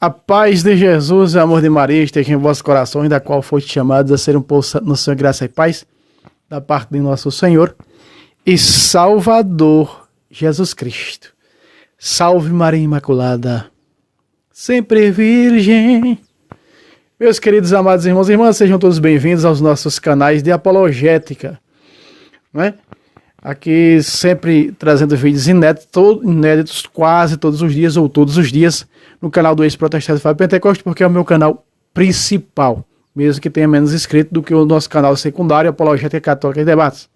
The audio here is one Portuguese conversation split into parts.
A paz de Jesus e o amor de Maria esteja em vossos corações, da qual foste chamados a ser um povo santo no Senhor, graça e paz, da parte de nosso Senhor e Salvador Jesus Cristo. Salve Maria Imaculada, sempre Virgem. Meus queridos amados irmãos e irmãs, sejam todos bem-vindos aos nossos canais de apologética, né? Aqui sempre trazendo vídeos inéditos quase todos os dias ou todos os dias no canal do ex-protestante Fábio Pentecoste, porque é o meu canal principal, mesmo que tenha menos inscritos do que o nosso canal secundário, Apologética Católica e Debates.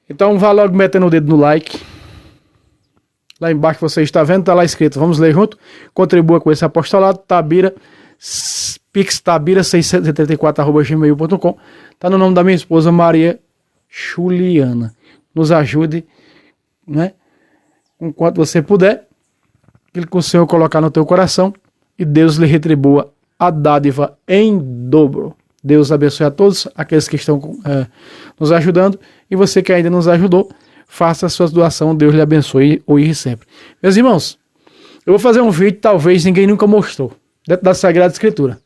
Então vá logo metendo o dedo no like. Lá embaixo você está vendo, está lá escrito, vamos ler junto, contribua com esse apostolado, Tabira, pixtabira634@gmail.com, está no nome da minha esposa Maria Juliana. Nos ajude, né, com quanto você puder, aquilo que o Senhor colocar no teu coração, e Deus lhe retribua a dádiva em dobro. Deus abençoe a todos aqueles que estão nos ajudando, e você que ainda nos ajudou, faça a sua doação, Deus lhe abençoe hoje e sempre. Meus irmãos, eu vou fazer um vídeo que talvez ninguém nunca mostrou, dentro da Sagrada Escritura.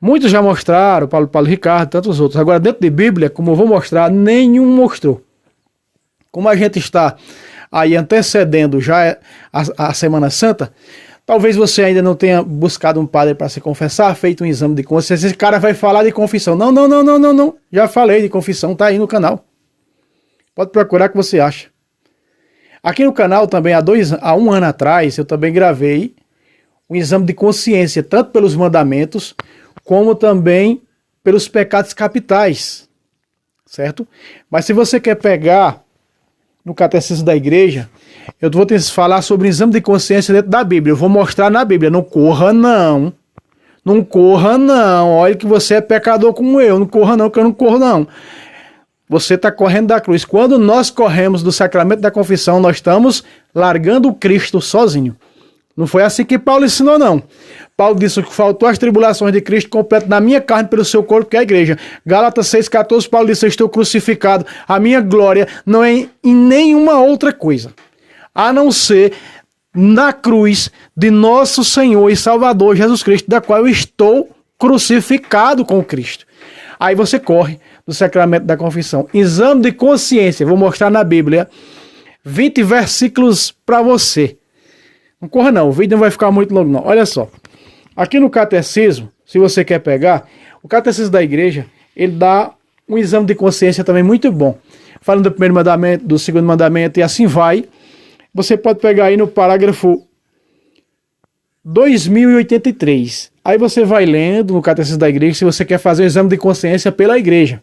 Muitos já mostraram, Paulo Ricardo, tantos outros. Agora, dentro de Bíblia, como eu vou mostrar, nenhum mostrou. Como a gente está aí antecedendo já a Semana Santa, talvez você ainda não tenha buscado um padre para se confessar, feito um exame de consciência. Esse cara vai falar de confissão. Não. Já falei de confissão, tá aí no canal. Pode procurar que você acha. Aqui no canal também, há um ano atrás, eu também gravei um exame de consciência, tanto pelos mandamentos, como também pelos pecados capitais, certo? Mas se você quer pegar no Catecismo da Igreja, eu vou te falar sobre o exame de consciência dentro da Bíblia. Eu vou mostrar na Bíblia. Não corra não. Não corra não. Olha que você é pecador como eu. Não corra não, que eu não corro não. Você está correndo da cruz. Quando nós corremos do sacramento da confissão, nós estamos largando o Cristo sozinho. Não foi assim que Paulo ensinou, não. Paulo disse que faltou as tribulações de Cristo completo na minha carne pelo seu corpo, que é a igreja. Gálatas 6,14, Paulo disse, eu estou crucificado. A minha glória não é em nenhuma outra coisa, a não ser na cruz de nosso Senhor e Salvador Jesus Cristo, da qual eu estou crucificado com Cristo. Aí você corre do sacramento da confissão. Exame de consciência, vou mostrar na Bíblia 20 versículos para você. Não corra não, o vídeo não vai ficar muito longo não. Olha só, aqui no Catecismo, se você quer pegar, o Catecismo da Igreja, ele dá um exame de consciência também muito bom. Falando do primeiro mandamento, do segundo mandamento e assim vai. Você pode pegar aí no parágrafo 2083. Aí você vai lendo no Catecismo da Igreja se você quer fazer o exame de consciência pela Igreja.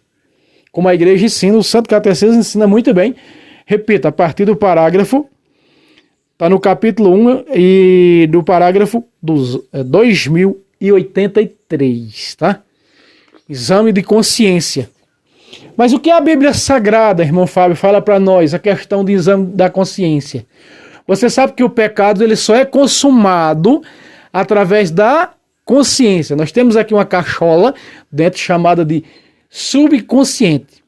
Como a Igreja ensina, o Santo Catecismo ensina muito bem. Repita, a partir do parágrafo, está no capítulo 1 e do parágrafo 2083, tá? Exame de consciência. Mas o que a Bíblia Sagrada, irmão Fábio, fala para nós, a questão do exame da consciência? Você sabe que o pecado ele só é consumado através da consciência. Nós temos aqui uma cachola dentro chamada de subconsciente.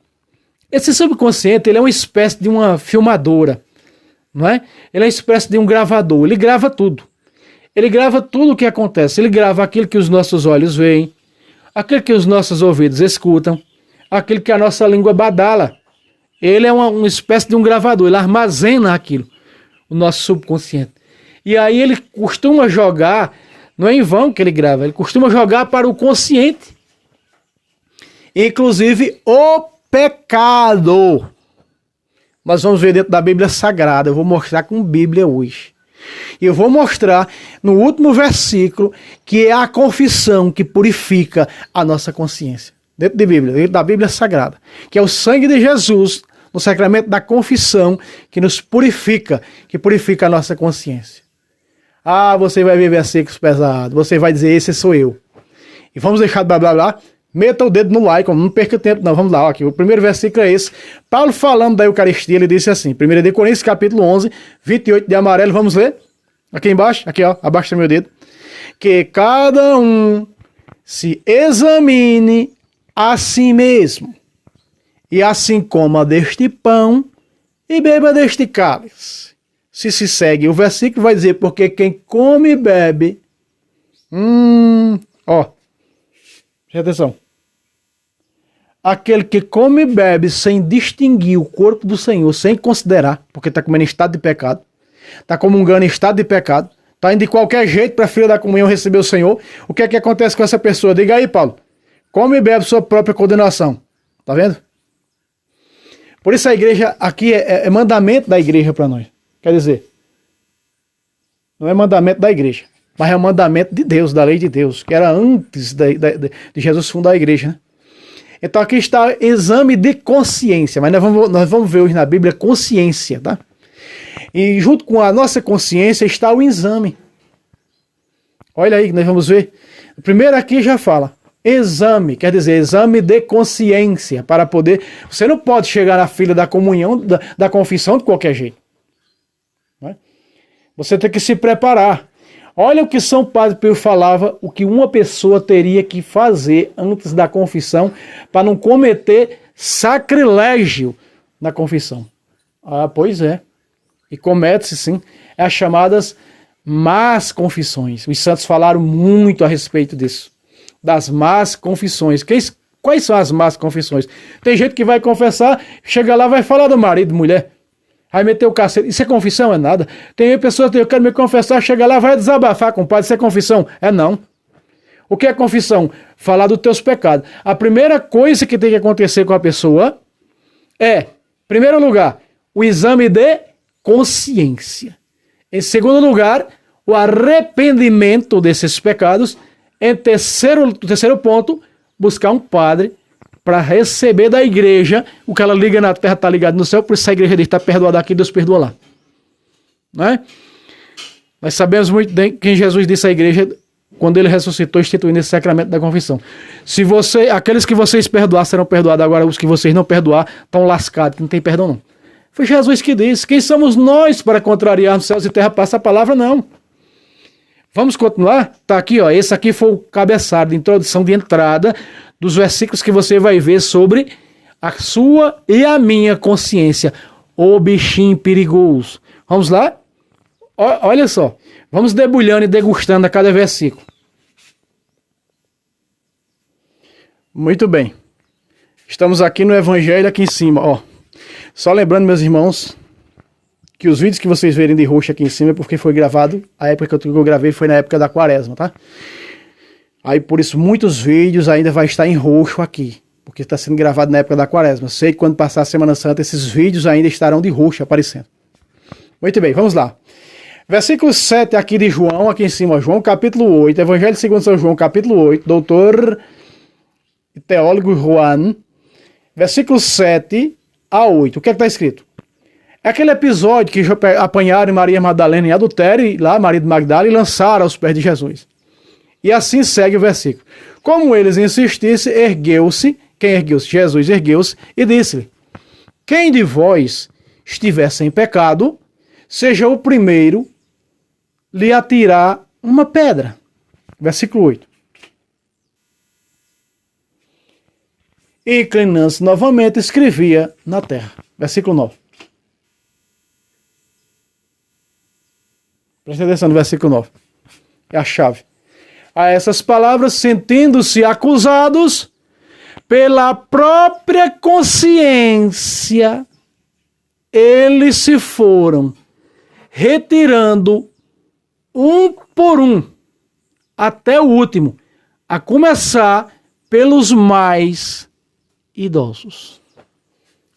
Esse subconsciente ele é uma espécie de uma filmadora, não é? Ele é uma espécie de um gravador, ele grava tudo. Ele grava tudo o que acontece, ele grava aquilo que os nossos olhos veem, aquilo que os nossos ouvidos escutam, aquilo que a nossa língua badala. Ele é uma espécie de um gravador, ele armazena aquilo, o nosso subconsciente. E aí ele costuma jogar, não é em vão que ele grava, ele costuma jogar para o consciente, inclusive o pecado. Nós vamos ver dentro da Bíblia Sagrada. Eu vou mostrar com Bíblia hoje. E eu vou mostrar no último versículo que é a confissão que purifica a nossa consciência. Dentro de Bíblia, dentro da Bíblia Sagrada. Que é o sangue de Jesus no sacramento da confissão que nos purifica, que purifica a nossa consciência. Ah, você vai ver versículos pesados. Você vai dizer, esse sou eu. E vamos deixar de blá blá blá. Meta o dedo no like, não perca tempo não, vamos lá, aqui, o primeiro versículo é esse. Paulo falando da Eucaristia, ele disse assim, 1 de Coríntios, capítulo 11, 28 de amarelo, vamos ler? Aqui embaixo, aqui ó, abaixo do meu dedo. Que cada um se examine a si mesmo, e assim coma deste pão e beba deste cálice. Se segue o versículo, vai dizer, porque quem come e bebe Ó, presta atenção. Aquele que come e bebe sem distinguir o corpo do Senhor, sem considerar, porque está comendo em estado de pecado, está comungando em estado de pecado, está indo de qualquer jeito para a fila da comunhão receber o Senhor. O que é que acontece com essa pessoa? Diga aí, Paulo. Come e bebe sua própria condenação. Tá vendo? Por isso a igreja aqui é mandamento da igreja para nós. Quer dizer, não é mandamento da igreja, mas é um mandamento de Deus, da lei de Deus, que era antes de Jesus fundar a igreja, né? Então aqui está exame de consciência, mas nós vamos ver hoje na Bíblia consciência, tá? E junto com a nossa consciência está o exame. Olha aí que nós vamos ver. O primeiro aqui já fala, exame, quer dizer, exame de consciência, para poder... Você não pode chegar na fila da comunhão, da confissão de qualquer jeito. Não é? Você tem que se preparar. Olha o que São Padre Pio falava, o que uma pessoa teria que fazer antes da confissão para não cometer sacrilégio na confissão. Ah, pois é. E comete-se sim. É as chamadas más confissões. Os santos falaram muito a respeito disso. Das más confissões. Quais são as más confissões? Tem gente que vai confessar, chega lá, vai falar do marido, mulher. Vai meter o cacete. Isso é confissão? É nada. Tem pessoas que eu quero me confessar, chega lá, vai desabafar com o padre. Isso é confissão? É não. O que é confissão? Falar dos teus pecados. A primeira coisa que tem que acontecer com a pessoa é, em primeiro lugar, o exame de consciência. Em segundo lugar, o arrependimento desses pecados. Em terceiro ponto, buscar um padre para receber da igreja o que ela liga na terra está ligado no céu, por isso a igreja diz, está perdoada aqui, Deus perdoa lá. Não é? Nós sabemos muito bem quem Jesus disse à igreja quando ele ressuscitou, instituindo esse sacramento da confissão. Aqueles que vocês perdoar serão perdoados, agora os que vocês não perdoar estão lascados, não tem perdão não. Foi Jesus que disse. Quem somos nós para contrariarmos céus e terra? Passa a palavra, não. Vamos continuar? Tá aqui, ó. Esse aqui foi o cabeçalho de introdução, de entrada dos versículos que você vai ver sobre a sua e a minha consciência. Ô bichinho perigoso. Vamos lá? Olha só. Vamos debulhando e degustando a cada versículo. Muito bem. Estamos aqui no Evangelho, aqui em cima, ó. Só lembrando, meus irmãos, que os vídeos que vocês verem de roxo aqui em cima é porque foi gravado, a época que eu gravei foi na época da quaresma, tá? Aí por isso muitos vídeos ainda vai estar em roxo aqui, porque está sendo gravado na época da quaresma. Sei que quando passar a Semana Santa esses vídeos ainda estarão de roxo aparecendo. Muito bem, vamos lá. Versículo 7 aqui de João, aqui em cima, João capítulo 8, Evangelho segundo São João capítulo 8, doutor e teólogo Juan, versículo 7 a 8, o que é que está escrito? É aquele episódio que apanharam Maria Madalena em adultério, e lá Maria de Magdala, e lançaram aos pés de Jesus. E assim segue o versículo. Como eles insistissem, ergueu-se, quem ergueu-se? Jesus ergueu-se e disse-lhe: quem de vós estiver sem pecado, seja o primeiro lhe atirar uma pedra. Versículo 8. E inclinando-se novamente, escrevia na terra. Versículo 9. Presta atenção no versículo 9. É a chave. A essas palavras, sentindo-se acusados pela própria consciência, eles se foram retirando um por um até o último, a começar pelos mais idosos.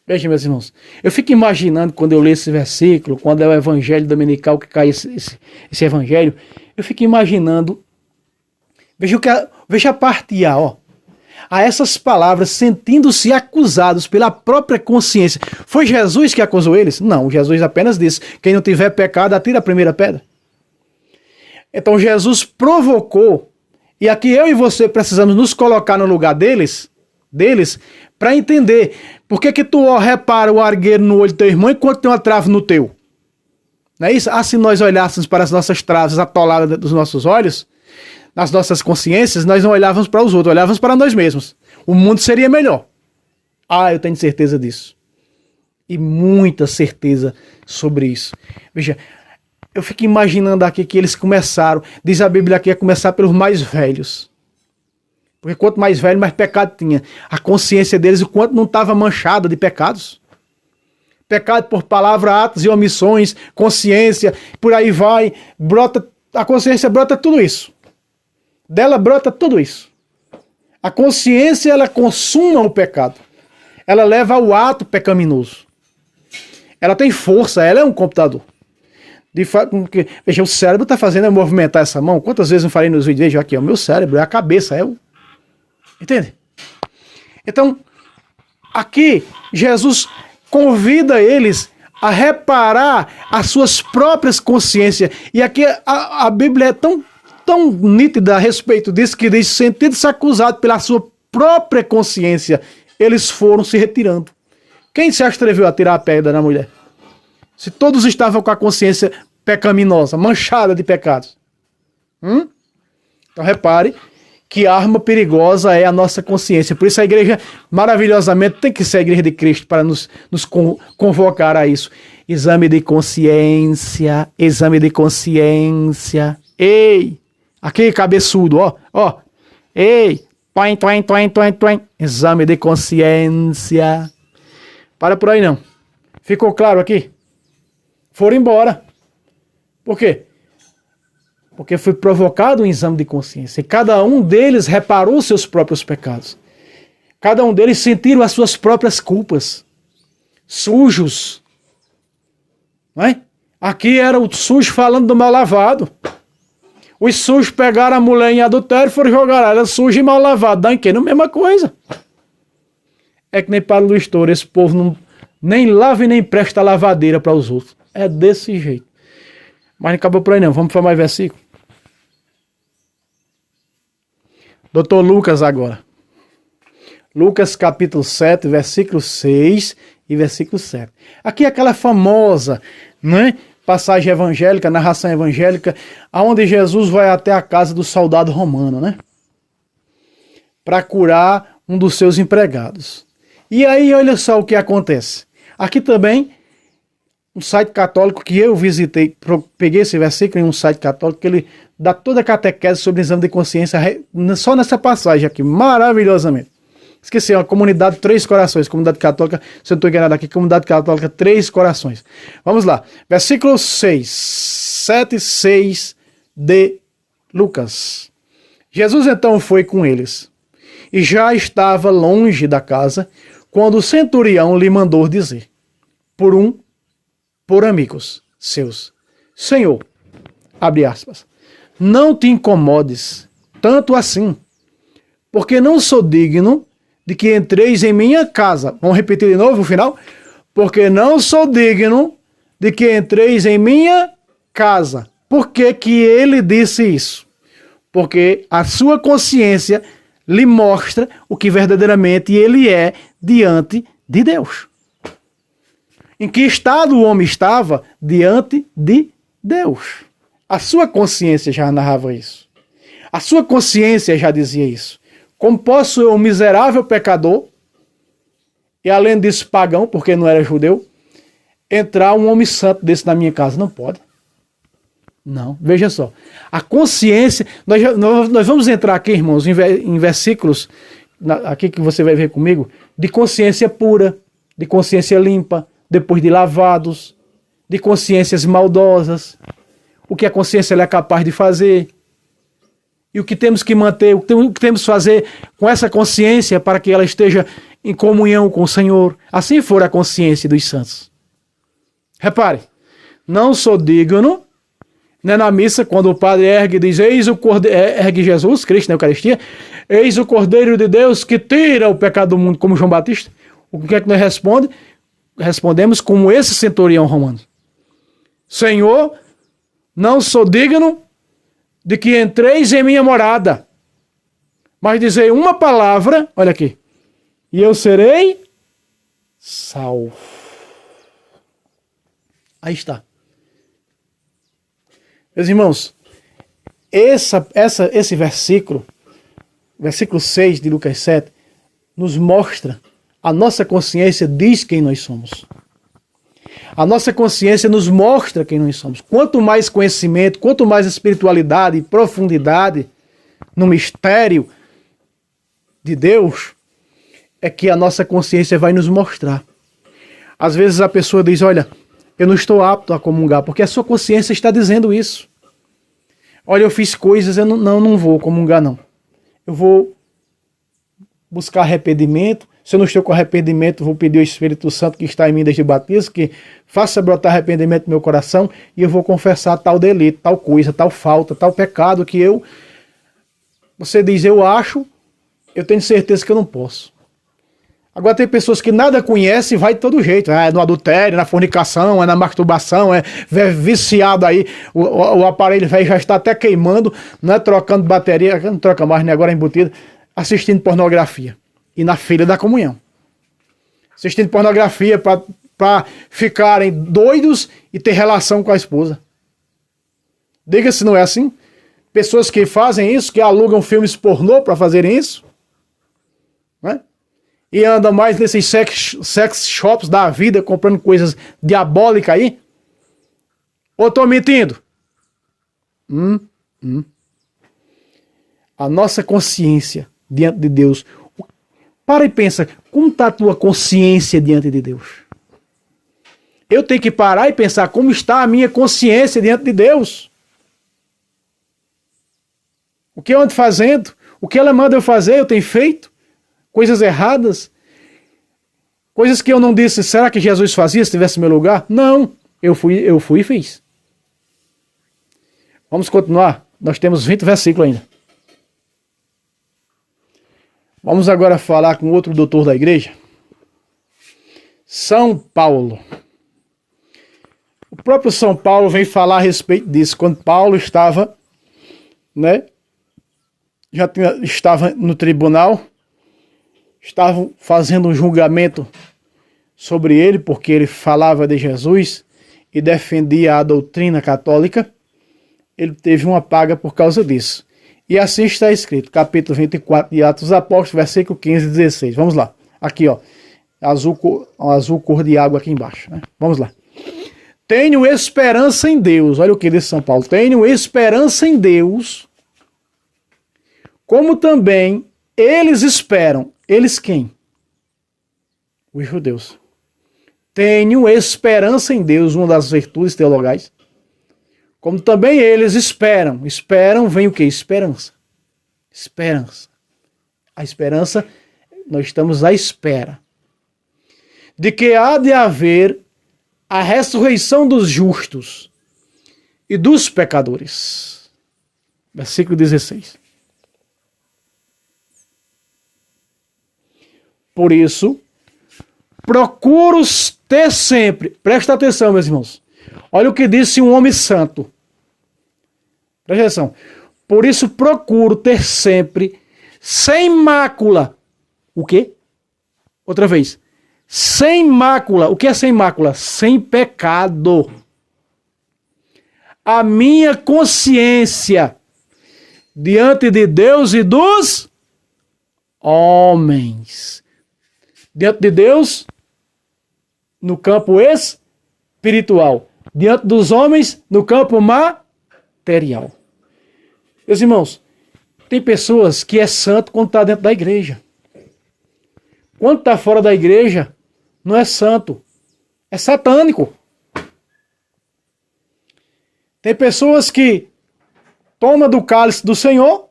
Veja, meus irmãos, eu fico imaginando quando eu leio esse versículo, quando é o evangelho dominical que cai esse evangelho, eu fico imaginando, veja a parte A, ó. A essas palavras, sentindo-se acusados pela própria consciência. Foi Jesus que acusou eles? Não, Jesus apenas disse: quem não tiver pecado, atira a primeira pedra. Então Jesus provocou, e aqui eu e você precisamos nos colocar no lugar deles para entender por que tu repara o argueiro no olho do teu irmão enquanto tem uma trave no teu. Não é isso? Ah, se nós olhássemos para as nossas traves atoladas dos nossos olhos, nas nossas consciências, nós não olhávamos para os outros, olhávamos para nós mesmos. O mundo seria melhor. Ah, eu tenho certeza disso. E muita certeza sobre isso. Veja, Eu fico imaginando aqui que eles começaram, diz a Bíblia aqui, a começar pelos mais velhos. Porque quanto mais velho, mais pecado tinha. A consciência deles, o quanto não estava manchada de pecados. Pecado por palavra, atos e omissões, consciência, por aí vai. Brota, a consciência brota tudo isso. Dela brota tudo isso. A consciência, ela consuma o pecado. Ela leva ao ato pecaminoso. Ela tem força, ela é um computador. De fato, veja, o cérebro está fazendo eu movimentar essa mão. Quantas vezes eu falei nos vídeos? Veja aqui, é o meu cérebro, é a cabeça, é o... Entende? Então, aqui, Jesus convida eles a reparar as suas próprias consciências. E aqui a Bíblia é tão nítida a respeito disso, que diz, sentindo-se acusado pela sua própria consciência, eles foram se retirando. Quem se atreveu a tirar a pedra na mulher? Se todos estavam com a consciência pecaminosa, manchada de pecados. Então repare que arma perigosa é a nossa consciência. Por isso a igreja, maravilhosamente, tem que ser a igreja de Cristo para nos convocar a isso. Exame de consciência, exame de consciência. Ei, aqui cabeçudo, ó. Ei, toim. Exame de consciência. Para por aí não. Ficou claro aqui? Foram embora. Por quê? Porque foi provocado um exame de consciência. E cada um deles reparou seus próprios pecados. Cada um deles sentiram as suas próprias culpas. Sujos. Não é? Aqui era o sujo falando do mal lavado. Os sujos pegaram a mulher em adultério e foram jogar ela suja e mal lavada. Dá em quê? Na mesma coisa. É que nem para o Luiz Touro, esse povo não, nem lava e nem presta lavadeira para os outros. É desse jeito. Mas não acabou por aí não. Vamos para mais versículo. Doutor Lucas agora. Lucas capítulo 7, versículo 6 e versículo 7. Aqui é aquela famosa, né, passagem evangélica, narração evangélica, onde Jesus vai até a casa do soldado romano, né? Para curar um dos seus empregados. E aí, olha só o que acontece. Aqui também, um site católico que eu visitei, peguei esse versículo em um site católico, que ele dá toda a catequese sobre exame de consciência, só nessa passagem aqui, maravilhosamente. Esqueci, é uma comunidade Três Corações, comunidade católica, se eu não estou enganado aqui, comunidade católica Três Corações. Vamos lá, versículo 6, 7 e 6 de Lucas. Jesus então foi com eles, e já estava longe da casa, quando o centurião lhe mandou dizer, por amigos seus, Senhor, abre aspas, não te incomodes tanto assim, porque não sou digno de que entreis em minha casa. Vamos repetir de novo o final? Porque não sou digno de que entreis em minha casa. Por que que ele disse isso? Porque a sua consciência lhe mostra o que verdadeiramente ele é diante de Deus. Em que estado o homem estava diante de Deus? A sua consciência já narrava isso. A sua consciência já dizia isso. Como posso eu, um miserável pecador, e além disso pagão, porque não era judeu, entrar um homem santo desse na minha casa? Não pode. Não, veja só. A consciência, nós vamos entrar aqui, irmãos, em versículos, aqui que você vai ver comigo, de consciência pura, de consciência limpa, depois de lavados, de consciências maldosas, o que a consciência é capaz de fazer, e o que temos que manter, o que temos que fazer com essa consciência para que ela esteja em comunhão com o Senhor. Assim for a consciência dos santos. Repare, não sou digno, né, na missa, quando o padre ergue e diz, eis o Cordeiro, ergue Jesus Cristo na Eucaristia, eis o Cordeiro de Deus que tira o pecado do mundo, como João Batista. O que é que nós respondemos como esse centurião romano? Senhor, não sou digno de que entreis em minha morada, mas dizei uma palavra, olha aqui, e eu serei salvo. Aí está. Meus irmãos, esse versículo 6 de Lucas 7, nos mostra, a nossa consciência diz quem nós somos. A nossa consciência nos mostra quem nós somos. Quanto mais conhecimento, quanto mais espiritualidade e profundidade no mistério de Deus, é que a nossa consciência vai nos mostrar. Às vezes a pessoa diz, olha, eu não estou apto a comungar, porque a sua consciência está dizendo isso. Olha, eu fiz coisas, eu não vou comungar, não. Eu vou buscar arrependimento. Se eu não estou com arrependimento, vou pedir ao Espírito Santo que está em mim desde o batismo, que faça brotar arrependimento no meu coração, e eu vou confessar tal delito, tal coisa, tal falta, tal pecado que eu... Você diz, eu acho, eu tenho certeza que eu não posso. Agora tem pessoas que nada conhecem e vai de todo jeito. É no adultério, na fornicação, é na masturbação, é viciado aí. O aparelho velho já está até queimando, não é trocando bateria, não troca mais, né? Agora é embutido, assistindo pornografia. E na fila da comunhão. Assistindo pornografia para ficarem doidos e ter relação com a esposa. Diga se não é assim. Pessoas que fazem isso, que alugam filmes pornô para fazerem isso. Né? E andam mais nesses sex shops da vida, comprando coisas diabólicas aí. Ou estou mentindo? A nossa consciência diante de Deus. Para e pensa, como está a tua consciência diante de Deus? Eu tenho que parar e pensar como está a minha consciência diante de Deus. O que eu ando fazendo? O que ela manda eu fazer, eu tenho feito? Coisas erradas? Coisas que eu não disse, será que Jesus fazia se estivesse no meu lugar? Não, eu fui e fiz. Vamos continuar? Nós temos 20 versículos ainda. Vamos agora falar com outro doutor da igreja. São Paulo. O próprio São Paulo vem falar a respeito disso. Quando Paulo estava, estava no tribunal, estavam fazendo um julgamento sobre ele, porque ele falava de Jesus e defendia a doutrina católica. Ele teve uma paga por causa disso. E assim está escrito, capítulo 24 de Atos dos Apóstolos, versículo 15 e 16. Vamos lá. Aqui, ó. Azul cor de água aqui embaixo. Né? Vamos lá. Tenho esperança em Deus. Olha o que diz São Paulo. Tenho esperança em Deus, como também eles esperam. Eles quem? Os judeus. Tenho esperança em Deus, uma das virtudes teologais. Como também eles esperam. Esperam, vem o quê? Esperança. Esperança. A esperança, nós estamos à espera de que há de haver a ressurreição dos justos e dos pecadores. Versículo 16. Por isso, procuro ter sempre, presta atenção, meus irmãos. Olha o que disse um homem santo. Presta atenção. Por isso procuro ter sempre, sem mácula. O quê? Outra vez. Sem mácula. O que é sem mácula? Sem pecado. A minha consciência diante de Deus e dos homens. Diante de Deus, no campo espiritual. Diante dos homens, no campo material. Meus irmãos, tem pessoas que é santo quando está dentro da igreja. Quando está fora da igreja, não é santo. É satânico. Tem pessoas que tomam do cálice do Senhor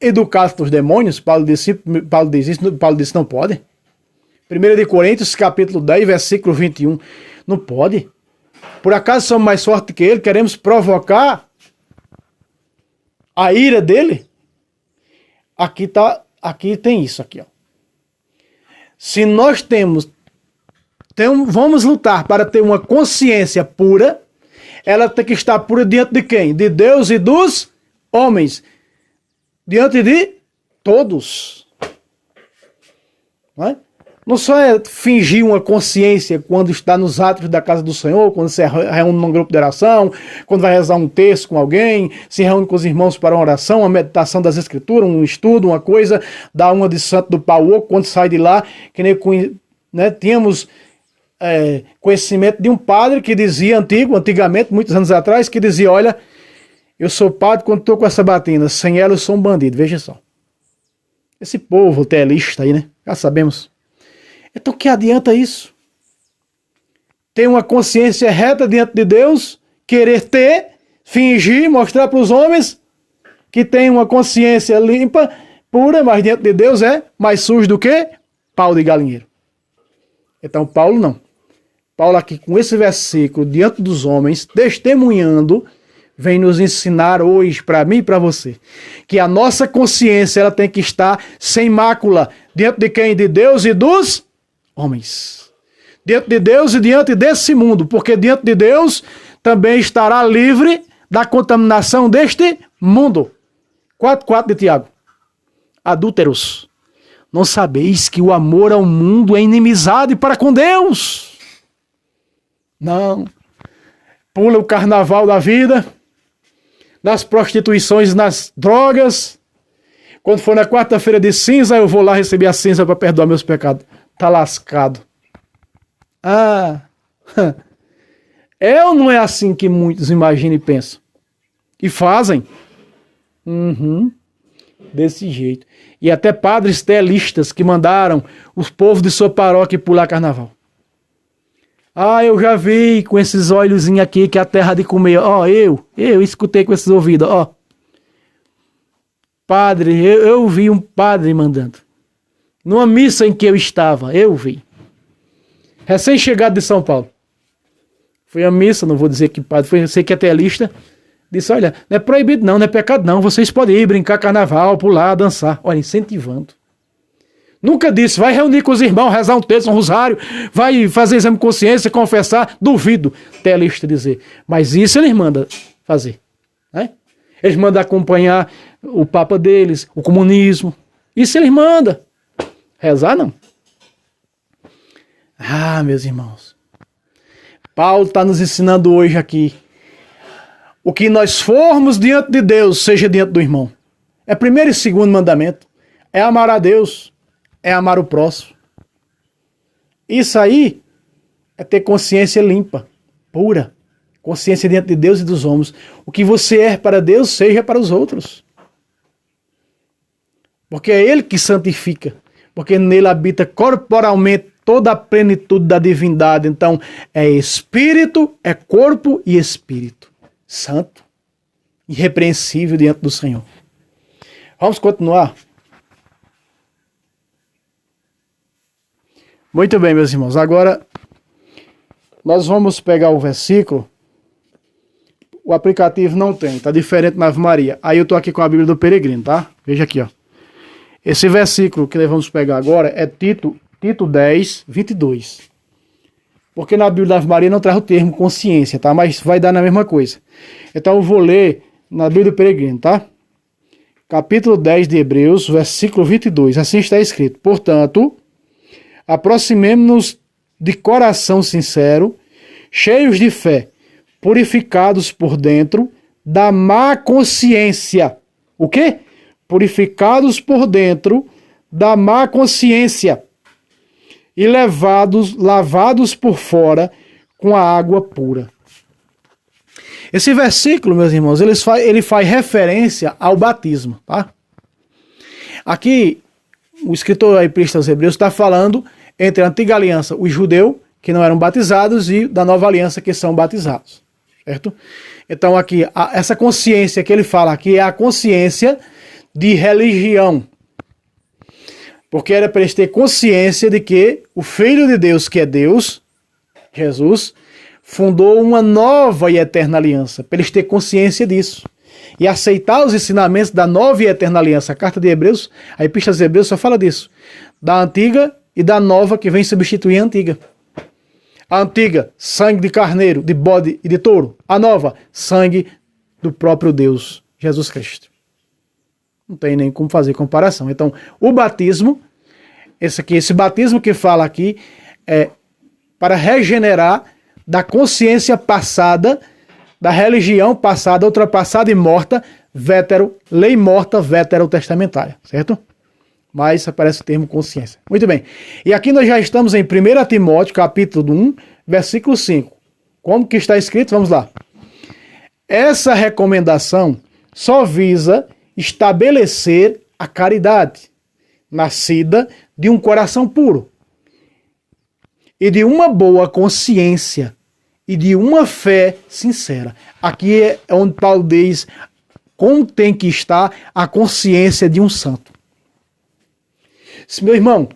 e do cálice dos demônios. Paulo disse não pode. 1 Coríntios, capítulo 10, versículo 21. Não pode. Por acaso somos mais fortes que ele? Queremos provocar a ira dele? Aqui tem isso aqui, ó. Se nós vamos lutar para ter uma consciência pura, ela tem que estar pura diante de quem? De Deus e dos homens. Diante de todos. Não é? Não só é fingir uma consciência quando está nos átrios da casa do Senhor, quando se reúne num grupo de oração, quando vai rezar um texto com alguém, se reúne com os irmãos para uma oração, uma meditação das escrituras, um estudo, uma coisa, dá uma de santo do pau oco, quando sai de lá, que nem tínhamos conhecimento de um padre que dizia, antigamente, muitos anos atrás, que dizia, olha, eu sou padre quando estou com essa batina, sem ela eu sou um bandido, veja só. Esse povo telista aí, né? Já sabemos. Então que adianta isso? Ter uma consciência reta diante de Deus, querer ter, fingir, mostrar para os homens que tem uma consciência limpa, pura, mas diante de Deus é mais sujo do que pau de galinheiro. Então Paulo não. Paulo aqui com esse versículo diante dos homens, testemunhando, vem nos ensinar hoje, para mim e para você, que a nossa consciência ela tem que estar sem mácula, diante de quem? De Deus e dos homens. Diante de Deus e diante desse mundo, porque diante de Deus também estará livre da contaminação deste mundo. 4:4 de Tiago. Adúlteros, não sabeis que o amor ao mundo é inimizade para com Deus? Não. Pula o carnaval da vida, nas prostituições, nas drogas. Quando for na quarta-feira de cinza, eu vou lá receber a cinza para perdoar meus pecados. Tá lascado. É ou não é assim que muitos imaginam e pensam? E fazem? Desse jeito. E até padres telistas que mandaram os povos de sua paróquia pular carnaval. Eu já vi com esses olhozinhos aqui que é a terra de comer. Eu escutei com esses ouvidos. Padre, eu vi um padre mandando. Numa missa em que eu estava, eu vi. Recém-chegado de São Paulo. Foi a missa, não vou dizer que padre, foi, eu sei que é telista. Disse, olha, não é proibido não é pecado não. Vocês podem ir brincar carnaval, pular, dançar. Olha, incentivando. Nunca disse, vai reunir com os irmãos, rezar um texto, um rosário, vai fazer exame de consciência, confessar. Duvido, telista dizer. Mas isso eles mandam fazer. Né? Eles mandam acompanhar o papa deles, o comunismo. Isso eles mandam. Rezar não. Meus irmãos. Paulo está nos ensinando hoje aqui. O que nós formos diante de Deus, seja diante do irmão. É primeiro e segundo mandamento. É amar a Deus. É amar o próximo. Isso aí é ter consciência limpa, pura. Consciência diante de Deus e dos homens. O que você é para Deus, seja para os outros. Porque é Ele que santifica. Porque nele habita corporalmente toda a plenitude da divindade. Então, é espírito, é corpo e espírito. Santo. Irrepreensível diante do Senhor. Vamos continuar? Muito bem, meus irmãos. Agora, nós vamos pegar o versículo. O aplicativo não tem, tá diferente na Ave Maria. Aí eu tô aqui com a Bíblia do Peregrino, tá? Veja aqui, ó. Esse versículo que nós vamos pegar agora é Tito 10, 22. Porque na Bíblia da Ave Maria não traz o termo consciência, tá? Mas vai dar na mesma coisa. Então eu vou ler na Bíblia do Peregrino, tá? Capítulo 10 de Hebreus, versículo 22. Assim está escrito. Portanto, aproximemo-nos de coração sincero, cheios de fé, purificados por dentro da má consciência. O quê? Purificados por dentro da má consciência e lavados por fora com a água pura. Esse versículo, meus irmãos, ele faz referência ao batismo, tá? Aqui, o escritor epístola aos Hebreus está falando entre a antiga aliança, os judeus, que não eram batizados, e da nova aliança, que são batizados. Certo? Então, aqui, essa consciência que ele fala aqui é a consciência de religião. Porque era para eles ter consciência de que o Filho de Deus, que é Deus, Jesus, fundou uma nova e eterna aliança. Para eles ter consciência disso. E aceitar os ensinamentos da nova e eterna aliança. A carta de Hebreus, a epístola dos Hebreus só fala disso. Da antiga e da nova que vem substituir a antiga. A antiga, sangue de carneiro, de bode e de touro. A nova, sangue do próprio Deus, Jesus Cristo. Não tem nem como fazer comparação. Então, o batismo, esse batismo que fala aqui, é para regenerar da consciência passada, da religião passada, ultrapassada e morta, lei morta, veterotestamentária, certo? mas aparece o termo consciência. Muito bem. E aqui nós já estamos em 1 Timóteo, capítulo 1, versículo 5. Como que está escrito? Vamos lá. Essa recomendação só visa estabelecer a caridade, nascida de um coração puro e de uma boa consciência e de uma fé sincera. Aqui é onde Paulo diz como tem que estar a consciência de um santo. Meu irmão,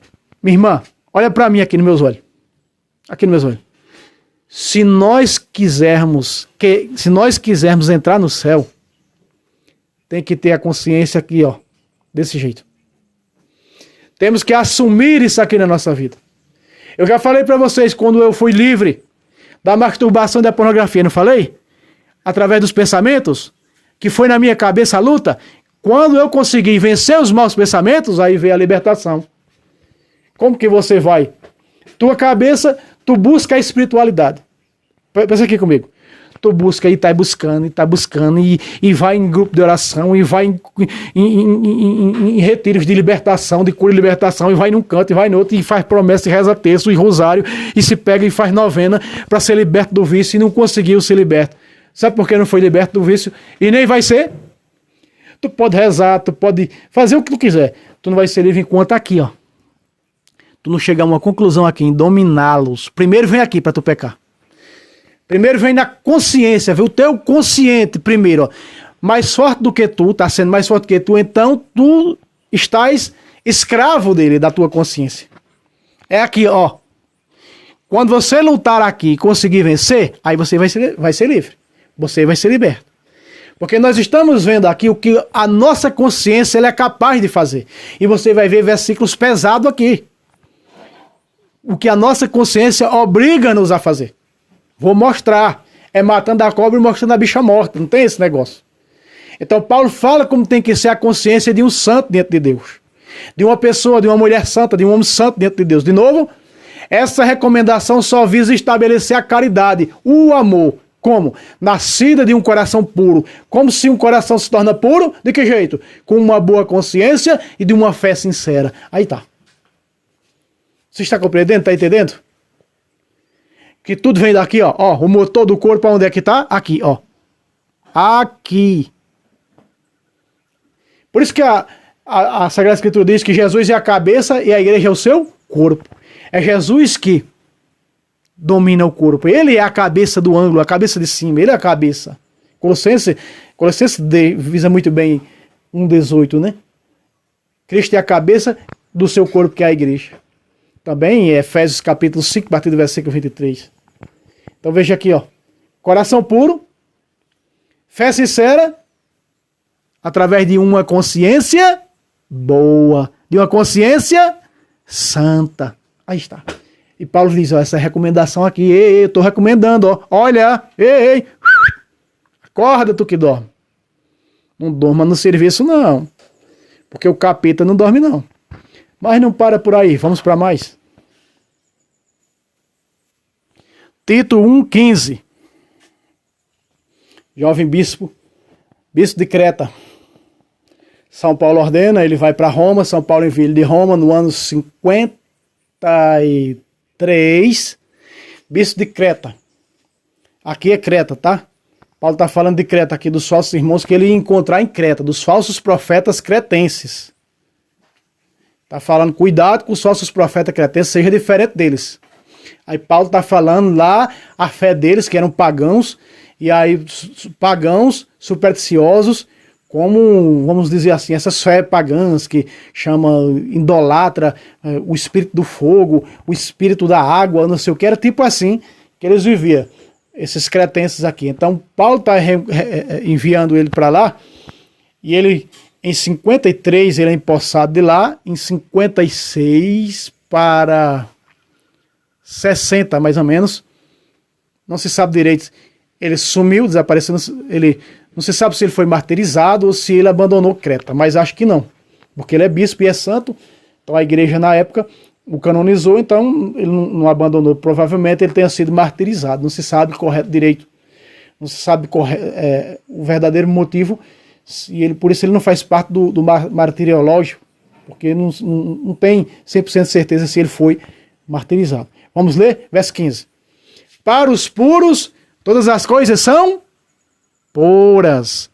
minha irmã, olha para mim aqui nos meus olhos. Aqui nos meus olhos. Se nós quisermos entrar no céu, tem que ter a consciência aqui, ó, desse jeito. Temos que assumir isso aqui na nossa vida. Eu já falei para vocês quando eu fui livre da masturbação e da pornografia, não falei? Através dos pensamentos, que foi na minha cabeça a luta. Quando eu consegui vencer os maus pensamentos, aí veio a libertação. Como que você vai? Tua cabeça, tu busca a espiritualidade. Pensa aqui comigo. Tu busca e tá buscando, e vai em grupo de oração, e vai em retiros de libertação, de cura e libertação, e vai num canto, e vai no outro, e faz promessa, e reza terço, e rosário, e se pega e faz novena para ser liberto do vício, e não conseguiu ser liberto. Sabe por que não foi liberto do vício? E nem vai ser? Tu pode rezar, tu pode fazer o que tu quiser. Tu não vai ser livre enquanto aqui, ó. Tu não chegar a uma conclusão aqui em dominá-los. Primeiro vem aqui para tu pecar. Primeiro vem na consciência, vê o teu consciente primeiro, ó. Mais forte do que tu, tá sendo mais forte que tu, então tu estás escravo dele, da tua consciência. É aqui, ó. Quando você lutar aqui e conseguir vencer, aí você vai ser livre. Você vai ser liberto. Porque nós estamos vendo aqui o que a nossa consciência ela é capaz de fazer. E você vai ver versículos pesados aqui. O que a nossa consciência obriga-nos a fazer. Vou mostrar. É matando a cobra e mostrando a bicha morta. Não tem esse negócio. Então Paulo fala como tem que ser a consciência de um santo dentro de Deus. De uma pessoa, de uma mulher santa, de um homem santo dentro de Deus. De novo, essa recomendação só visa estabelecer a caridade, o amor. Como? Nascida de um coração puro. Como se um coração se torna puro? De que jeito? Com uma boa consciência e de uma fé sincera. Aí tá. Você está compreendendo? Está entendendo? Que tudo vem daqui, ó. Ó, o motor do corpo onde é que tá? Aqui, ó. Aqui. Por isso que a Sagrada Escritura diz que Jesus é a cabeça e a igreja é o seu corpo. É Jesus que domina o corpo. Ele é a cabeça do ângulo, a cabeça de cima. Ele é a cabeça. Colossenses visa muito bem 1,18, né? Cristo é a cabeça do seu corpo, que é a igreja. Também em Efésios capítulo 5, a partir do versículo 23. Então veja aqui, ó. Coração puro, fé sincera, através de uma consciência boa, de uma consciência santa. Aí está. E Paulo diz, ó, essa recomendação aqui, eu estou recomendando, ó, olha, ei, acorda tu que dorme. Não dorma no serviço não, porque o capeta não dorme não. Mas não para por aí, vamos para mais. Tito 1,15. Jovem bispo de Creta. São Paulo ordena, ele vai para Roma, São Paulo envia ele de Roma no ano 53, bispo de Creta. Aqui é Creta, tá? Paulo está falando de Creta aqui, dos falsos irmãos que ele ia encontrar em Creta, dos falsos profetas cretenses. Está falando, cuidado com os falsos profetas cretenses, seja diferente deles. Aí Paulo está falando lá a fé deles, que eram pagãos, e aí pagãos supersticiosos, como, vamos dizer assim, essas fé pagãs que chamam, idolatra o espírito do fogo, o espírito da água, não sei o que, era tipo assim que eles viviam, esses cretenses aqui. Então Paulo está enviando ele para lá, e ele, em 53, ele é empossado de lá, em 56 para 60, mais ou menos, não se sabe direito, ele sumiu, desapareceu, ele não se sabe se ele foi martirizado ou se ele abandonou Creta, mas acho que não, porque ele é bispo e é santo, então a igreja na época o canonizou, então ele não abandonou, provavelmente ele tenha sido martirizado, não se sabe correto direito, não se sabe o verdadeiro motivo, e ele, por isso ele não faz parte do martiriológio, porque não tem 100% de certeza se ele foi martirizado. Vamos ler? Verso 15. Para os puros, todas as coisas são puras.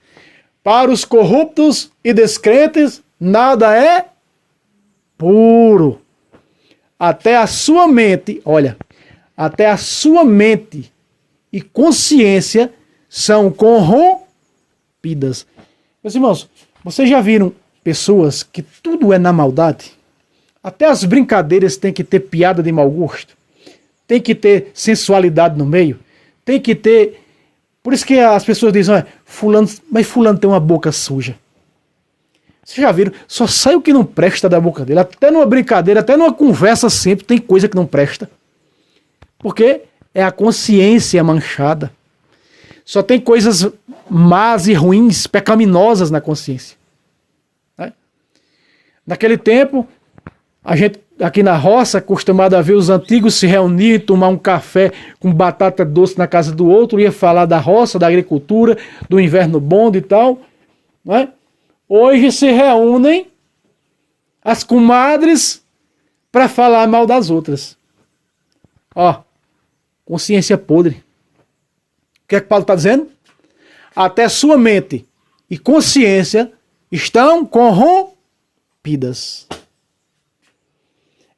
Para os corruptos e descrentes, nada é puro. Até a sua mente, olha, até a sua mente e consciência são corrompidas. Meus irmãos, vocês já viram pessoas que tudo é na maldade? Até as brincadeiras têm que ter piada de mau gosto. Tem que ter sensualidade no meio. Tem que ter... Por isso que as pessoas dizem, olha, fulano tem uma boca suja. Vocês já viram? Só sai o que não presta da boca dele. Até numa brincadeira, até numa conversa sempre tem coisa que não presta. Porque é a consciência manchada. Só tem coisas más e ruins, pecaminosas na consciência. Né? Naquele tempo, a gente aqui na roça, acostumado a ver os antigos se reunir, tomar um café com batata doce na casa do outro, ia falar da roça, da agricultura, do inverno bom e tal. Né? Hoje se reúnem as comadres para falar mal das outras. Ó, consciência podre. O que é que Paulo está dizendo? Até sua mente e consciência estão corrompidas.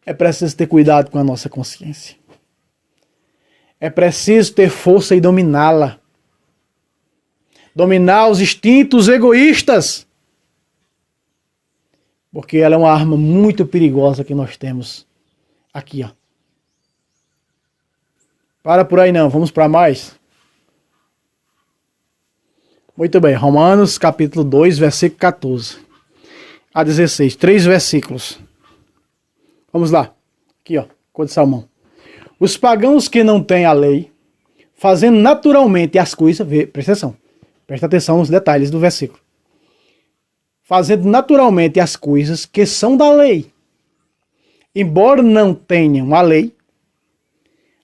É preciso ter cuidado com a nossa consciência. É preciso ter força e dominá-la. Dominar os instintos egoístas. Porque ela é uma arma muito perigosa que nós temos aqui, ó. Para por aí não, vamos para mais. Muito bem, Romanos capítulo 2, versículo 14 a 16, 3 versículos. Vamos lá, aqui ó, cor de salmão. Os pagãos que não têm a lei, fazendo naturalmente as coisas, presta atenção nos detalhes do versículo. Fazendo naturalmente as coisas que são da lei, embora não tenham a lei,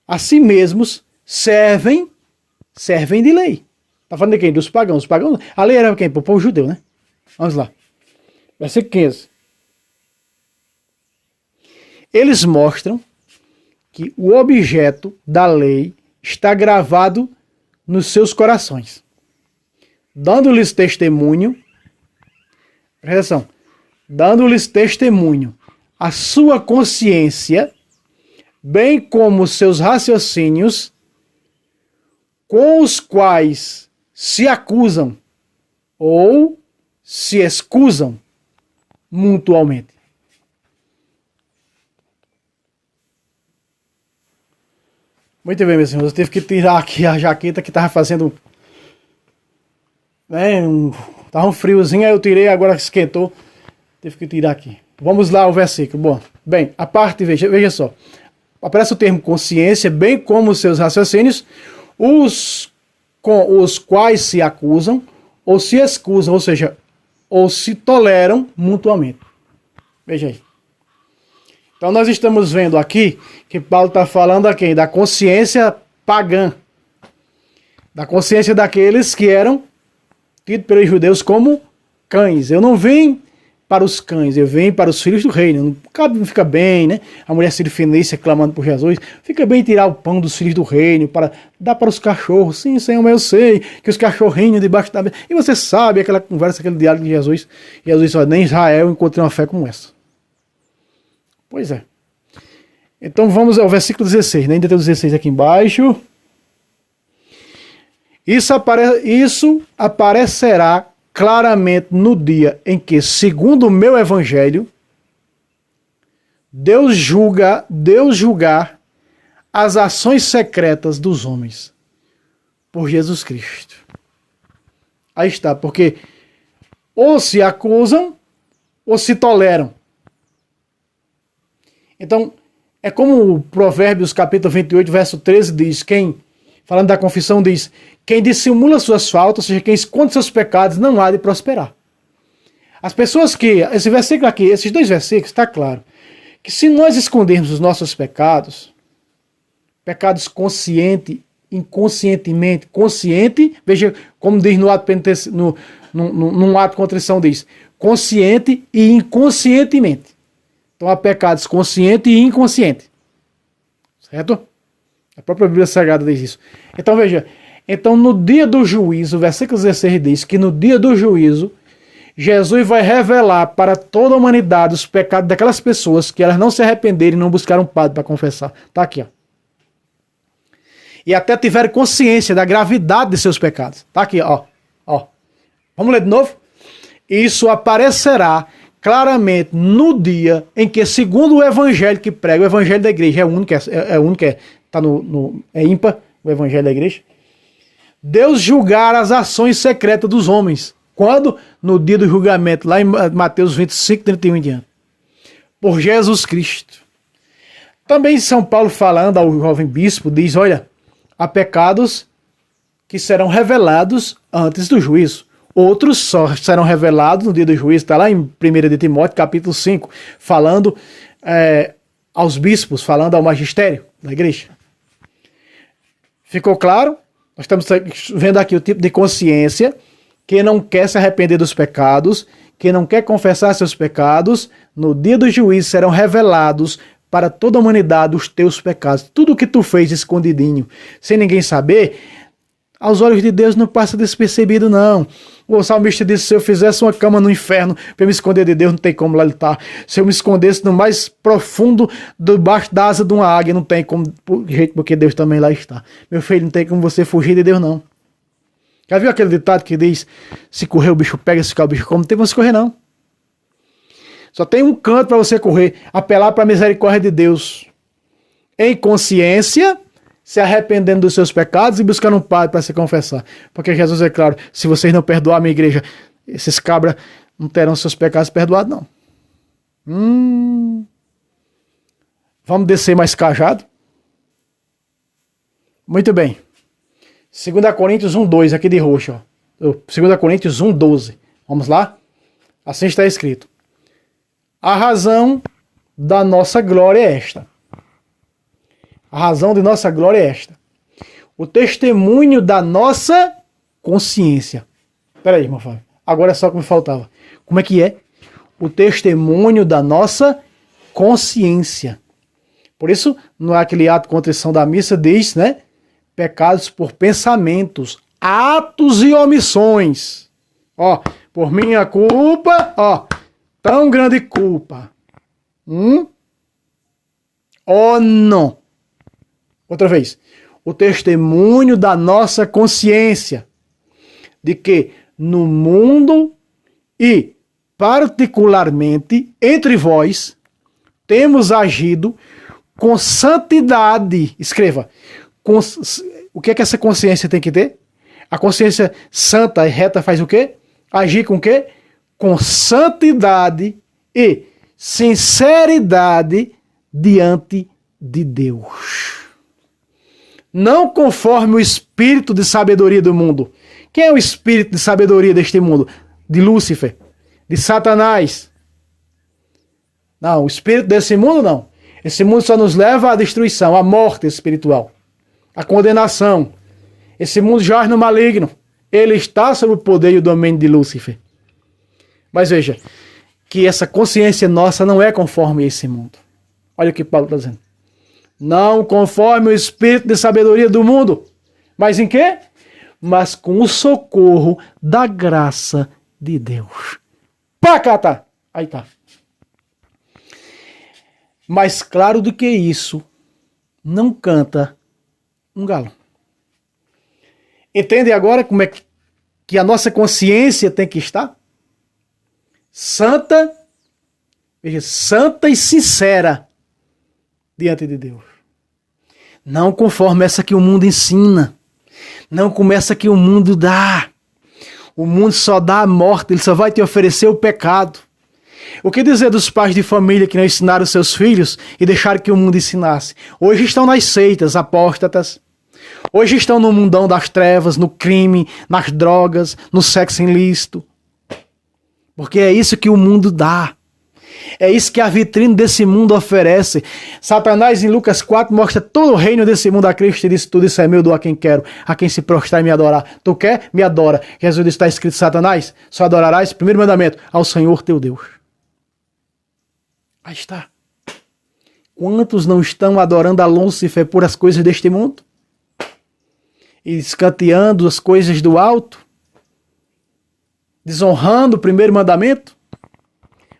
a si mesmos servem de lei. Está falando de quem? Dos pagãos. Os pagãos. A lei era quem? Para o povo judeu, né? Vamos lá. Versículo 15. Eles mostram que o objeto da lei está gravado nos seus corações, dando-lhes testemunho, presta atenção, dando-lhes testemunho a sua consciência, bem como seus raciocínios, com os quais se acusam ou se excusam mutuamente. Muito bem, meus irmãos, eu tive que tirar aqui a jaqueta que estava fazendo, né, tava um friozinho, aí eu tirei, agora esquentou, tive que tirar aqui. Vamos lá ao versículo. Bom, bem, a parte, veja só, aparece o termo consciência, bem como seus raciocínios, com os quais se acusam ou se excusam, ou seja, ou se toleram mutuamente. Veja aí. Então nós estamos vendo aqui que Paulo está falando aqui da consciência pagã, da consciência daqueles que eram tidos pelos judeus como cães. Eu não vim para os cães, eu venho para os filhos do reino. Não fica bem, né? A mulher Sirifenícia clamando por Jesus. Fica bem tirar o pão dos filhos do reino, para dar para os cachorros. Sim, Senhor, mas eu sei que os cachorrinhos debaixo da mesa. E você sabe aquela conversa, aquele diálogo de Jesus. E Jesus disse, nem em Israel eu encontrei uma fé como essa. Pois é. Então vamos ao versículo 16, né? Ainda tem o 16 aqui embaixo. Isso aparecerá claramente no dia em que, segundo o meu evangelho, Deus julgar as ações secretas dos homens por Jesus Cristo. Aí está, porque ou se acusam ou se toleram. Então, é como o Provérbios capítulo 28, verso 13 diz, falando da confissão, diz, quem dissimula suas faltas, ou seja, quem esconde seus pecados, não há de prosperar. As pessoas que, esse versículo aqui, esses dois versículos, está claro, que se nós escondermos os nossos pecados consciente, inconscientemente, consciente, veja como diz no num ato de contrição diz consciente e inconscientemente. Então há pecados consciente e inconsciente. Certo? A própria Bíblia Sagrada diz isso. Então veja, então no dia do juízo, o versículo 16 diz que no dia do juízo, Jesus vai revelar para toda a humanidade os pecados daquelas pessoas que elas não se arrependeram e não buscaram um padre para confessar. Está aqui, ó. E até tiveram consciência da gravidade de seus pecados. Está aqui, ó. Vamos ler de novo? Isso aparecerá claramente no dia em que, segundo o evangelho que prega, o evangelho da igreja é único, tá é ímpar, o evangelho da igreja. Deus julgar as ações secretas dos homens. Quando? No dia do julgamento, lá em Mateus 25, 31 em diante. Por Jesus Cristo. Também São Paulo, falando ao jovem bispo, diz, olha, há pecados que serão revelados antes do juízo. Outros só serão revelados no dia do juízo. Está lá em 1 de Timóteo, capítulo 5, falando aos bispos, falando ao magistério da igreja. Ficou claro? Nós estamos vendo aqui o tipo de consciência que não quer se arrepender dos pecados, que não quer confessar seus pecados. No dia do juízo serão revelados para toda a humanidade os teus pecados. Tudo o que tu fez escondidinho, sem ninguém saber, aos olhos de Deus não passa despercebido, não. O salmista disse, se eu fizesse uma cama no inferno para me esconder de Deus, não tem como lá ele estar. Se eu me escondesse no mais profundo, debaixo da asa de uma águia, não tem como, porque Deus também lá está. Meu filho, não tem como você fugir de Deus, não. Já viu aquele ditado que diz, se correr o bicho pega, se ficar o bicho come? Não tem como você correr, não. Só tem um canto para você correr, apelar para a misericórdia de Deus. Em consciência, se arrependendo dos seus pecados e buscando um padre para se confessar. Porque Jesus é claro, se vocês não perdoarem a minha igreja, esses cabras não terão seus pecados perdoados, não. Vamos descer mais cajado? Muito bem. 2 Coríntios 1:2, aqui de roxo. Ó. 2 Coríntios 1:12. Vamos lá? Assim está escrito. A razão da nossa glória é esta. A razão de nossa glória é esta. O testemunho da nossa consciência. Espera aí, irmão Fábio. Agora é só o que me faltava. Como é que é? O testemunho da nossa consciência. Por isso, no aquele ato de contrição da missa, diz, né? Pecados por pensamentos, atos e omissões. Ó, por minha culpa, ó, tão grande culpa. Oh, não. Outra vez. O testemunho da nossa consciência de que no mundo e particularmente entre vós temos agido com santidade. Escreva. O que é que essa consciência tem que ter? A consciência santa e reta faz o quê? Agir com o quê? Com santidade e sinceridade diante de Deus. Não conforme o espírito de sabedoria do mundo. Quem é o espírito de sabedoria deste mundo? De Lúcifer, de Satanás. Não, o espírito desse mundo não. Esse mundo só nos leva à destruição, à morte espiritual, à condenação. Esse mundo jaz no maligno. Ele está sob o poder e o domínio de Lúcifer. Mas veja, que essa consciência nossa não é conforme esse mundo. Olha o que Paulo está dizendo. Não conforme o espírito de sabedoria do mundo. Mas em quê? Mas com o socorro da graça de Deus. Pacata! Aí tá. Mais claro do que isso, não canta um galo. Entende agora como é que a nossa consciência tem que estar? Santa, veja, santa e sincera diante de Deus. Não conforme essa que o mundo ensina. Não como essa que o mundo dá. O mundo só dá a morte, ele só vai te oferecer o pecado. O que dizer dos pais de família que não ensinaram seus filhos e deixaram que o mundo ensinasse? Hoje estão nas seitas apóstatas. Hoje estão no mundão das trevas, no crime, nas drogas, no sexo ilícito. Porque é isso que o mundo dá. É isso que a vitrine desse mundo oferece. Satanás, em Lucas 4, mostra todo o reino desse mundo a Cristo e disse: tudo isso é meu, dou a quem quero, a quem se prostrar e me adorar. Tu quer? Me adora. Jesus disse: está escrito, Satanás, só adorarás, primeiro mandamento, ao Senhor teu Deus. Aí está. Quantos não estão adorando a Lúcifer por as coisas deste mundo? E escanteando as coisas do alto? Desonrando o primeiro mandamento?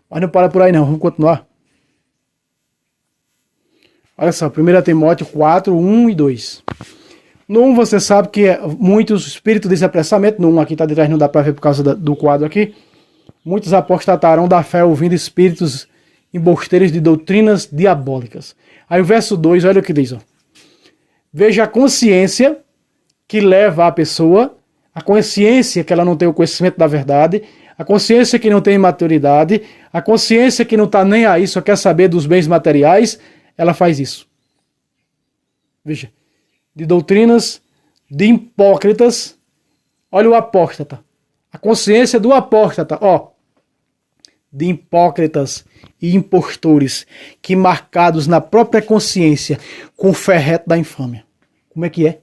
Mas não para por aí não, vamos continuar. Olha só, 1 Timóteo 4, 1 e 2. No 1 você sabe que muitos espíritos desse apressamento, no 1 aqui está de trás, não dá para ver por causa do quadro aqui, muitos apostatarão da fé ouvindo espíritos embosteiros de doutrinas diabólicas. Aí o verso 2, olha o que diz. Ó. Veja a consciência que leva a pessoa, a consciência que ela não tem o conhecimento da verdade, a consciência que não tem maturidade, a consciência que não está nem aí, só quer saber dos bens materiais, ela faz isso. Veja, de doutrinas, de hipócritas, olha o apóstata, a consciência do apóstata, ó, de hipócritas e impostores, que marcados na própria consciência com o ferrete da infâmia. Como é que é?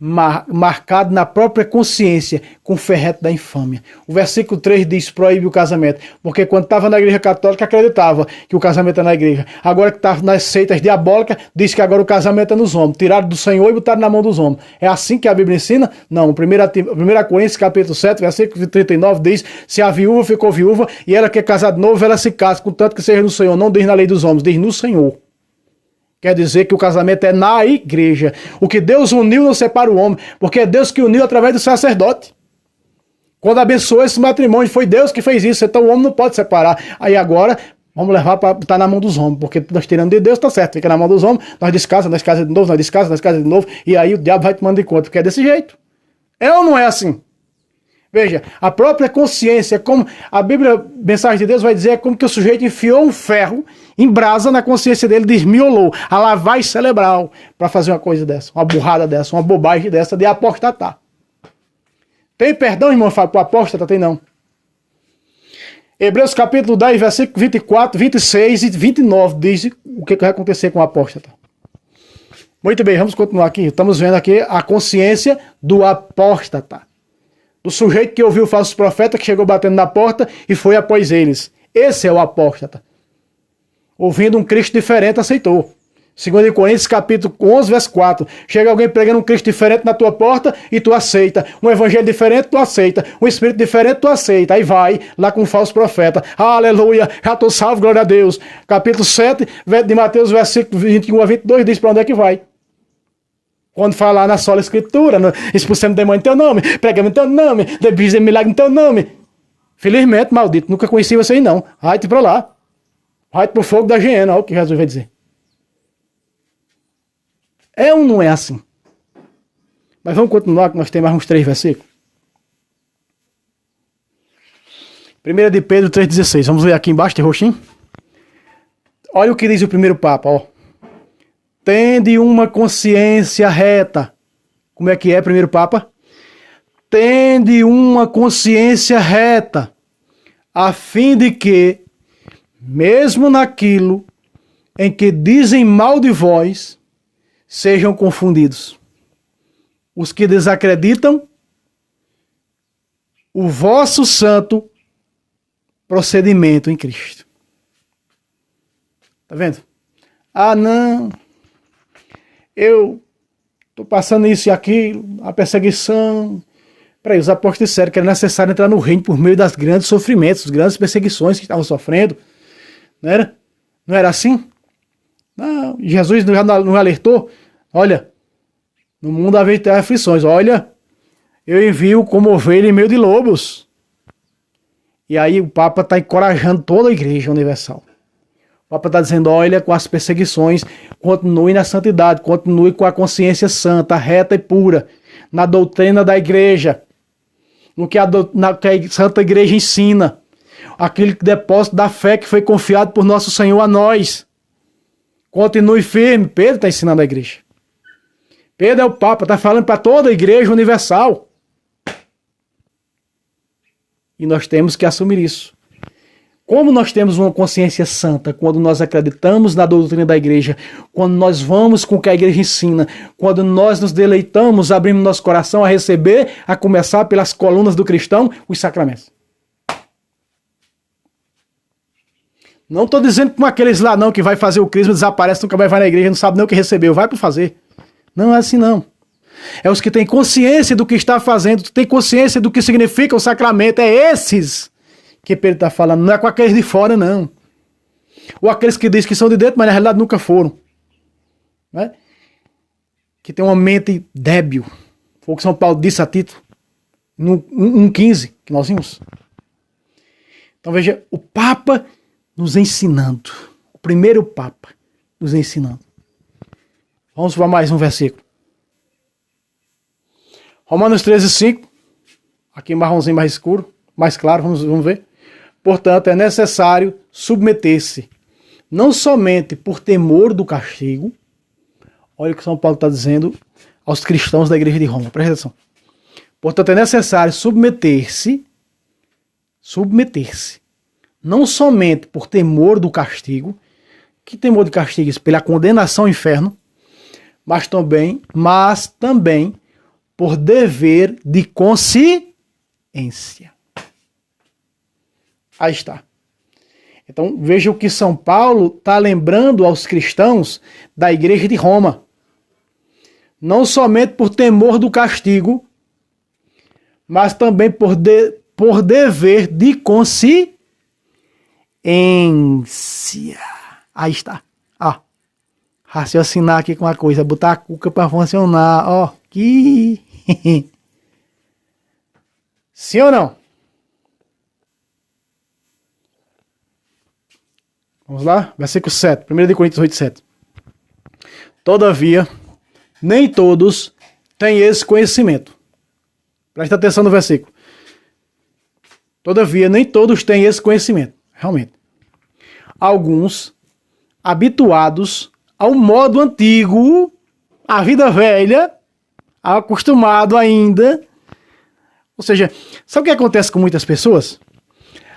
Marcado na própria consciência com o ferrete da infâmia. O versículo 3 diz: proíbe o casamento, porque quando estava na igreja católica acreditava que o casamento é na igreja. Agora que está nas seitas diabólicas, diz que agora o casamento é nos homens. Tiraram do Senhor e botaram na mão dos homens. É assim que a Bíblia ensina? Não. 1 Coríntios capítulo 7, versículo 39 diz: se a viúva ficou viúva e ela quer casar de novo, ela se casa, contanto que seja no Senhor. Não diz na lei dos homens, diz no Senhor. Quer dizer que o casamento é na igreja. O que Deus uniu não separa o homem, porque é Deus que uniu através do sacerdote. Quando abençoou esse matrimônio, foi Deus que fez isso, então o homem não pode separar. Aí agora, vamos levar para estar na mão dos homens, porque nós tirando de Deus, está certo, fica na mão dos homens, nós descasamos de novo, nós descasamos de novo, e aí o diabo vai tomando de conta, porque é desse jeito. É ou não é assim? Veja, a própria consciência, como a Bíblia, mensagem de Deus vai dizer, é como que o sujeito enfiou um ferro em brasa na consciência dele, desmiolou a lavagem cerebral para fazer uma coisa dessa, uma burrada dessa, uma bobagem dessa de apostatar. Tem perdão, irmão, para o apóstata? Tem não. Hebreus capítulo 10, versículo 24, 26 e 29 diz o que vai acontecer com o apóstata. Muito bem, vamos continuar aqui. Estamos vendo aqui a consciência do apóstata. Do sujeito que ouviu o falso profeta, que chegou batendo na porta e foi após eles. Esse é o apóstata. Ouvindo um Cristo diferente, aceitou. 2 Coríntios capítulo 11, verso 4. Chega alguém pregando um Cristo diferente na tua porta e tu aceita. Um evangelho diferente, tu aceita. Um espírito diferente, tu aceita. Aí vai lá com um falso profeta. Aleluia, já estou salvo, glória a Deus. Capítulo 7 de Mateus, versículo 21 a 22, diz para onde é que vai. Quando falar na sola escritura, expulsamos demônio em teu nome, pregamos em teu nome, fizemos milagre em teu nome. Felizmente, maldito, nunca conheci você aí não. Vai-te para lá. Vai-te para o fogo da hiena, olha o que Jesus vai dizer. É ou não é assim? Mas vamos continuar, que nós temos mais uns 3 versículos. 1 de Pedro 3,16. Vamos ver aqui embaixo, tem roxinho? Olha o que diz o primeiro Papa, ó. Tende uma consciência reta. Como é que é, primeiro Papa? Tende uma consciência reta, a fim de que, mesmo naquilo em que dizem mal de vós, sejam confundidos os que desacreditam o vosso santo procedimento em Cristo. Tá vendo? Ah, não, eu estou passando isso e aquilo, a perseguição. Peraí, os apóstolos disseram que era necessário entrar no reino por meio das grandes sofrimentos, das grandes perseguições que estavam sofrendo. Não era? Não era assim? Não, Jesus não alertou? Olha, no mundo haverá ter aflições. Olha, eu envio como ovelha em meio de lobos. E aí o Papa está encorajando toda a Igreja Universal. O Papa está dizendo, olha, com as perseguições, continue na santidade, continue com a consciência santa, reta e pura, na doutrina da Igreja, no que a Santa Igreja ensina, aquele depósito da fé que foi confiado por nosso Senhor a nós. Continue firme. Pedro está ensinando a Igreja. Pedro é o Papa, está falando para toda a Igreja Universal. E nós temos que assumir isso. Como nós temos uma consciência santa quando nós acreditamos na doutrina da igreja, quando nós vamos com o que a igreja ensina, quando nós nos deleitamos, abrimos nosso coração a receber, a começar pelas colunas do cristão, os sacramentos. Não estou dizendo como aqueles lá não, que vai fazer o crisma, desaparece, nunca vai na igreja, não sabe nem o que recebeu, vai para fazer. Não é assim não. É os que têm consciência do que está fazendo, têm consciência do que significa o sacramento, é esses que Pedro está falando, não é com aqueles de fora, não. Ou aqueles que dizem que são de dentro, mas na realidade nunca foram. Né? Que tem uma mente débil. Foi o que São Paulo disse a Tito, no 1,15, que nós vimos. Então veja, o Papa nos ensinando. O primeiro Papa nos ensinando. Vamos para mais um versículo. Romanos 13,5. Aqui em marronzinho mais escuro, mais claro, vamos ver. Portanto, é necessário submeter-se, não somente por temor do castigo, olha o que São Paulo está dizendo aos cristãos da igreja de Roma, presta atenção. Portanto, é necessário submeter-se, não somente por temor do castigo, que temor de castigo? Pela condenação ao inferno, mas também por dever de consciência. Aí está. Então veja o que São Paulo está lembrando aos cristãos da igreja de Roma. Não somente por temor do castigo, mas também por dever de consciência. Aí está. Ó, raciocinar aqui com a coisa, botar a cuca para funcionar. Ó, que... Sim ou não? Vamos lá? Versículo 7. 1 Coríntios 8, 7. Todavia, nem todos têm esse conhecimento. Presta atenção no versículo. Todavia, nem todos têm esse conhecimento. Realmente. Alguns, habituados ao modo antigo, à vida velha, acostumado ainda. Ou seja, sabe o que acontece com muitas pessoas?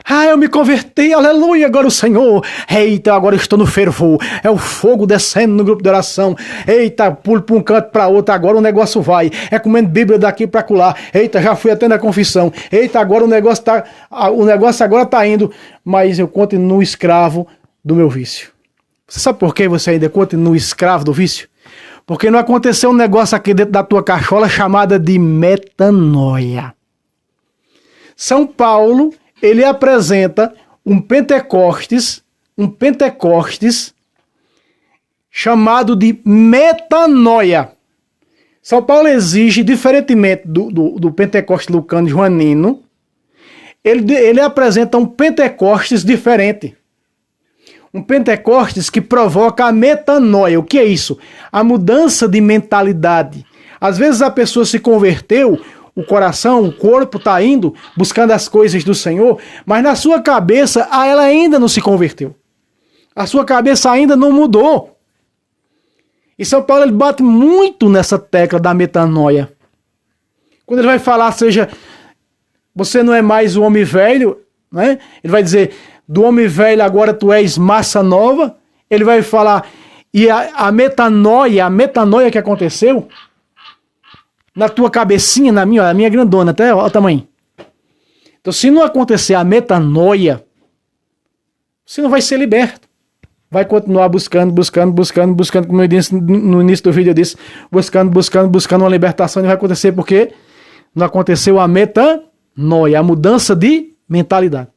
Ah, eu me converti, aleluia, agora o Senhor. Eita, agora estou no fervor. É o fogo descendo no grupo de oração. Eita, pulo para um canto para outro, agora o negócio vai. É comendo Bíblia daqui para acolá. Eita, já fui até na confissão. Eita, agora o negócio agora está indo. Mas eu continuo escravo do meu vício. Você sabe por que você ainda continua escravo do vício? Porque não aconteceu um negócio aqui dentro da tua cachola chamada de metanoia. São Paulo... ele apresenta um Pentecostes chamado de metanoia. São Paulo exige, diferentemente do Pentecostes lucano e joanino, ele apresenta um Pentecostes diferente. Um Pentecostes que provoca a metanoia. O que é isso? A mudança de mentalidade. Às vezes a pessoa se converteu, o coração, o corpo está indo buscando as coisas do Senhor, mas na sua cabeça ela ainda não se converteu. A sua cabeça ainda não mudou. E São Paulo ele bate muito nessa tecla da metanoia. Quando ele vai falar, seja, você não é mais o homem velho, né? Ele vai dizer, do homem velho agora tu és massa nova. Ele vai falar, e a metanoia que aconteceu, na tua cabecinha, na minha grandona, até o tamanho. Então, se não acontecer a metanoia, você não vai ser liberto. Vai continuar buscando, como eu disse no início do vídeo, eu disse, buscando uma libertação, não vai acontecer porque não aconteceu a metanoia, a mudança de mentalidade.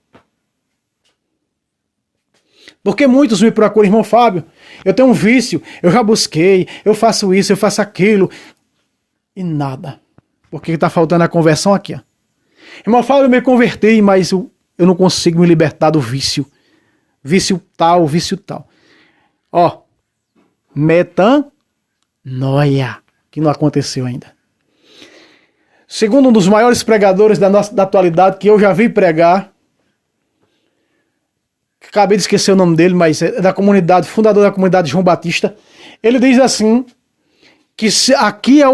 Porque muitos me procuram, irmão Fábio, eu tenho um vício, eu já busquei, eu faço isso, eu faço aquilo, e nada. Porque está faltando a conversão aqui. Ó. Irmão Fábio, eu me converti, mas eu não consigo me libertar do vício. Vício tal. Ó, metanoia, que não aconteceu ainda. Segundo um dos maiores pregadores da atualidade, que eu já vi pregar, acabei de esquecer o nome dele, mas é da comunidade, fundador da comunidade João Batista, ele diz assim, que aqui é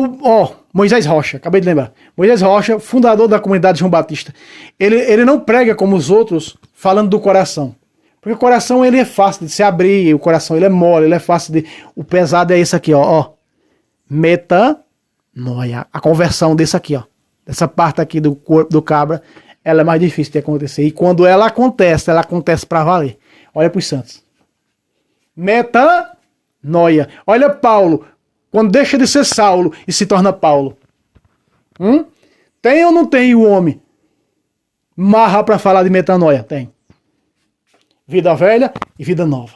Moisés Rocha, acabei de lembrar. Moisés Rocha, fundador da comunidade João Batista. Ele não prega como os outros, falando do coração. Porque o coração ele é fácil de se abrir, o coração ele é mole, ele é fácil de... O pesado é esse aqui, ó. Metanoia. A conversão desse aqui, ó. Dessa parte aqui do corpo do cabra, ela é mais difícil de acontecer. E quando ela acontece para valer. Olha para os santos. Metanoia. Olha Paulo, quando deixa de ser Saulo e se torna Paulo. Tem ou não tem o homem? Marra para falar de metanoia? Tem. Vida velha e vida nova.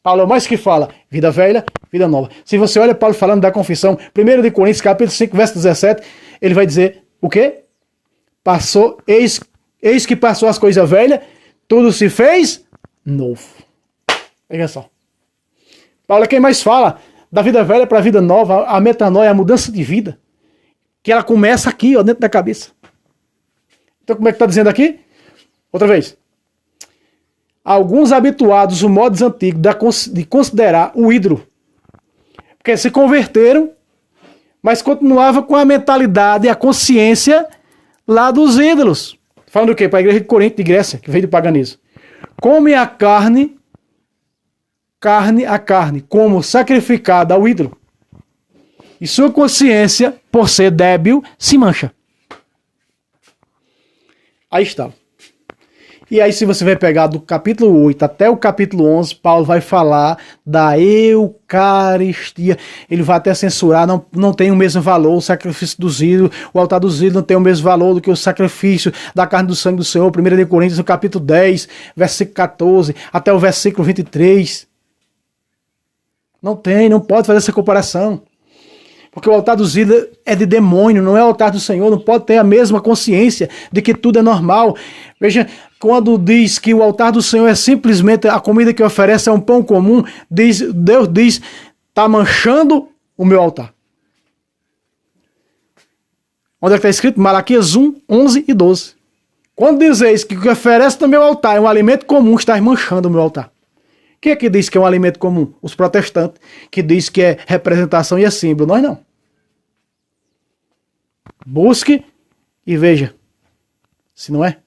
Paulo é mais que fala, vida velha, vida nova. Se você olha Paulo falando da confissão, 1 de Coríntios, capítulo 5, verso 17, ele vai dizer o quê? Passou, eis que passou as coisas velhas, tudo se fez novo. Veja só. Paulo é quem mais fala da vida velha para a vida nova, a metanoia, a mudança de vida, que ela começa aqui, ó, dentro da cabeça. Então como é que está dizendo aqui? Outra vez. Alguns habituados, o modos antigo de considerar o ídolo. Porque se converteram, mas continuava com a mentalidade e a consciência lá dos ídolos. Falando o quê? Para a igreja de Corinto, de Grécia, que veio do paganismo. Come a carne, como sacrificada ao ídolo. E sua consciência, por ser débil, se mancha. Aí está. E aí, se você vai pegar do capítulo 8 até o capítulo 11, Paulo vai falar da Eucaristia. Ele vai até censurar, não tem o mesmo valor o sacrifício dos ídolos, o altar dos ídolos não tem o mesmo valor do que o sacrifício da carne do sangue do Senhor. 1 de Coríntios, no capítulo 10, versículo 14, até o versículo 23. Não pode fazer essa comparação. Porque o altar dos ídolos é de demônio, não é o altar do Senhor, não pode ter a mesma consciência de que tudo é normal. Veja, quando diz que o altar do Senhor é simplesmente a comida que oferece é um pão comum, Deus diz, está manchando o meu altar. Onde é que está escrito? Malaquias 1, 11 e 12. Quando dizeis que o que oferece no meu altar é um alimento comum, está manchando o meu altar. Quem é que diz que é um alimento comum? Os protestantes, que diz que é representação e é símbolo. Nós não. Busque e veja se não é.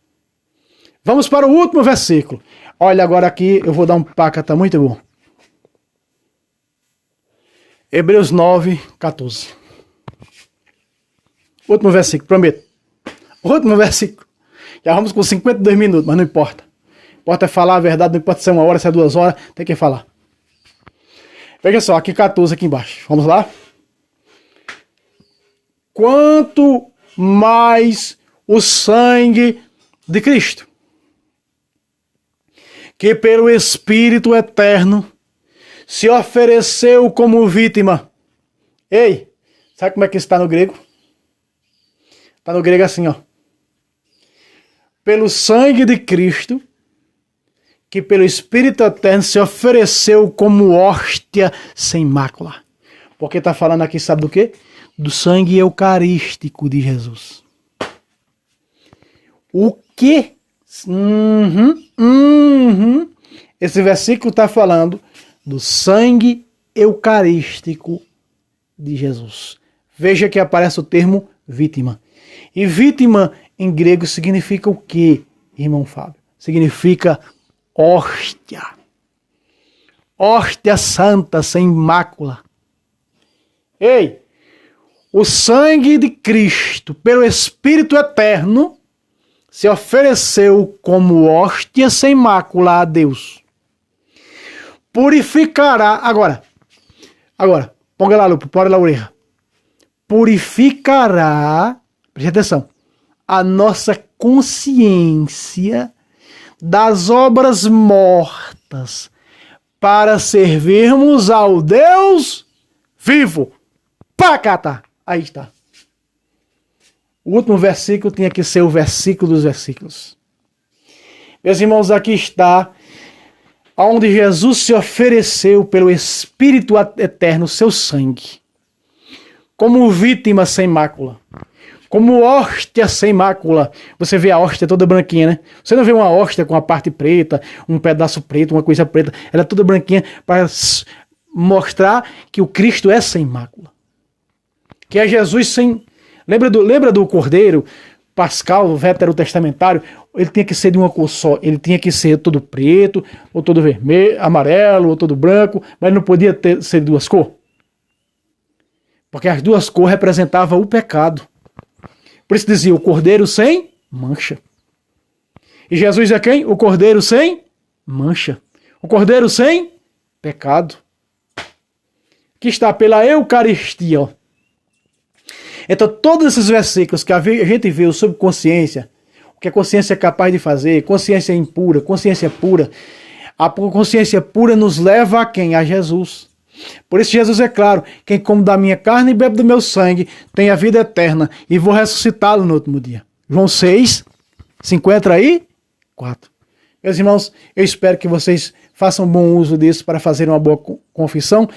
Vamos para o último versículo. Olha, agora aqui eu vou dar um pacata muito bom. Hebreus 9, 14. Último versículo, prometo. Último versículo. Já vamos com 52 minutos, mas não importa. Importa é falar a verdade, não importa se é 1 hora, se é 2 horas, tem que falar. Veja só, aqui 14 aqui embaixo. Vamos lá? Quanto mais o sangue de Cristo, que pelo Espírito Eterno se ofereceu como vítima. Ei, sabe como é que está no grego? Está no grego assim, ó. Pelo sangue de Cristo, que pelo Espírito Eterno se ofereceu como hóstia sem mácula. Porque está falando aqui, sabe do quê? Do sangue eucarístico de Jesus. O quê? Esse versículo está falando do sangue eucarístico de Jesus. Veja que aparece o termo vítima. E vítima em grego significa o quê, irmão Fábio? Significa hóstia. Hóstia santa, sem mácula. Ei, o sangue de Cristo, pelo Espírito Eterno, se ofereceu como hóstia sem mácula a Deus. Purificará, agora, ponga lá, Lupo, pode lá, orelha. Purificará, preste atenção, a nossa consciência das obras mortas para servirmos ao Deus vivo. Pacata! Aí está. O último versículo tinha que ser o versículo dos versículos. Meus irmãos, aqui está onde Jesus se ofereceu pelo Espírito Eterno, seu sangue, como vítima sem mácula, como hóstia sem mácula. Você vê a hóstia toda branquinha, né? Você não vê uma hóstia com a parte preta, um pedaço preto, uma coisa preta. Ela é toda branquinha para mostrar que o Cristo é sem mácula. que é Jesus sem... Lembra do cordeiro pascal, veterotestamentário? Ele tinha que ser de uma cor só. Ele tinha que ser todo preto, ou todo vermelho, amarelo, ou todo branco, mas ele não podia ser de duas cores. Porque as duas cores representavam o pecado. Por isso dizia o cordeiro sem mancha. E Jesus é quem? O cordeiro sem mancha. O cordeiro sem pecado. Que está pela Eucaristia. Ó. Então todos esses versículos que a gente viu sobre consciência, o que a consciência é capaz de fazer, consciência impura, consciência pura. A consciência pura nos leva a quem? A Jesus. Por isso Jesus é claro, quem come da minha carne e bebe do meu sangue tem a vida eterna e vou ressuscitá-lo no último dia. João 6, 54. Meus irmãos, eu espero que vocês façam bom uso disso para fazer uma boa confissão,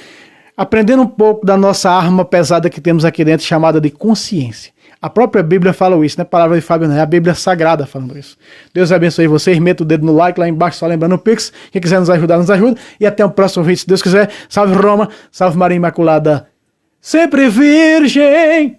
aprendendo um pouco da nossa arma pesada que temos aqui dentro, chamada de consciência. A própria Bíblia fala isso, não é palavra de Fábio, não é a Bíblia Sagrada falando isso. Deus abençoe vocês, meta o dedo no like lá embaixo, só lembrando o Pix. Quem quiser nos ajudar, nos ajuda. E até o próximo vídeo, se Deus quiser. Salve Roma, salve Maria Imaculada, sempre virgem.